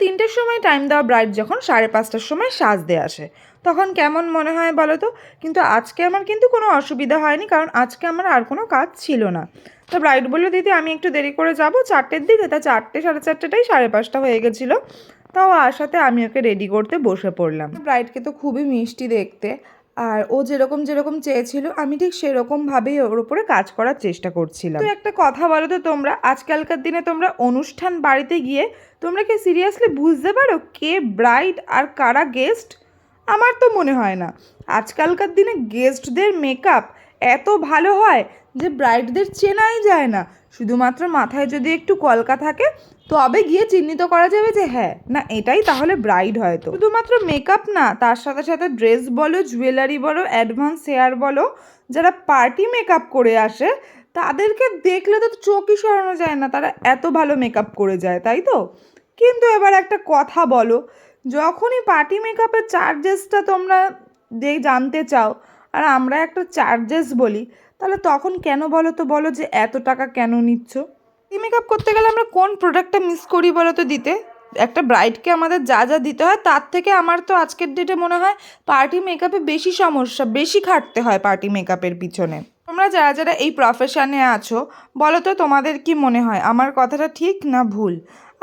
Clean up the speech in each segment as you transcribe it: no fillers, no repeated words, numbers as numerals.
3:30-র সময় টাইম দেওয়া ব্রাইড যখন 5:30-র সময় সাজতে আসে, তখন কেমন মনে হয় বলো তো? কিন্তু আজকে আমার কিন্তু কোনো অসুবিধা হয়নি, কারণ আজকে আমার আর কোনো কাজ ছিল না। তো ব্রাইড বললো, দিদি আমি একটু দেরি করে যাব 4টের দিকে। তা 4টে 4:30টাই 5:30 হয়ে গেছিলো। তাও আসাতে আমি ওকে রেডি করতে বসে পড়লাম। ব্রাইডকে তো খুবই মিষ্টি দেখতে, আর ও যেরকম যেরকম চেয়েছিল আমি ঠিক সেরকমভাবেই ওর উপরে কাজ করার চেষ্টা করছিলাম। তো একটা কথা বলো তো, তোমরা আজকালকার দিনে তোমরা অনুষ্ঠান বাড়িতে গিয়ে তোমরা কি সিরিয়াসলি বুঝতে পারো কে ব্রাইড আর কারা গেস্ট? আমার তো মনে হয় না। আজকালকার দিনে গেস্টদের মেকআপ এত ভালো হয় যে ব্রাইডদের চেনাই যায় না। শুধুমাত্র মাথায় যদি একটু কলকা থাকে তবে গিয়ে চিহ্নিত করা যাবে যে হ্যাঁ না এটাই তাহলে ব্রাইড হয়তো। শুধুমাত্র মেকআপ না, তার সাথে সাথে ড্রেস বলো, জুয়েলারি বলো, অ্যাডভান্স হেয়ার বলো, যারা পার্টি মেকআপ করে আসে তাদেরকে দেখলে তো চোখই সরানো যায় না, তারা এত ভালো মেকআপ করে যায়, তাই তো? কিন্তু এবার একটা কথা বলো, যখনই পার্টি মেকআপের চার্জেসটা তোমরা জানতে চাও আর আমরা একটা চার্জেস বলি, তাহলে তখন কেন বলো যে এত টাকা কেন নিচ্ছ? মেকআপ করতে গেলে আমরা কোন প্রোডাক্টটা মিস করি বলো তো দিতে? একটা ব্রাইডকে আমাদের যা যা দিতে হয় তার থেকে আমার তো আজকের ডেটে মনে হয় পার্টি মেকআপে বেশি সমস্যা, বেশি খাটতে হয় পার্টি মেকআপের পিছনে। তোমরা যারা যারা এই প্রফেশনে আছো বলো তো, তোমাদের কি মনে হয় আমার কথাটা ঠিক না ভুল?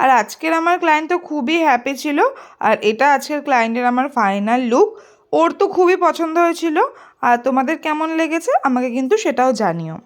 আর আজকের আমার ক্লায়েন্ট তো খুবই হ্যাপি ছিল, আর এটা আজকের ক্লায়েন্টের আমার ফাইনাল লুক। ওর তো খুবই পছন্দ হয়েছিল। আর তোমাদের কেমন লেগেছে আমাকে কিন্তু সেটাও জানিও।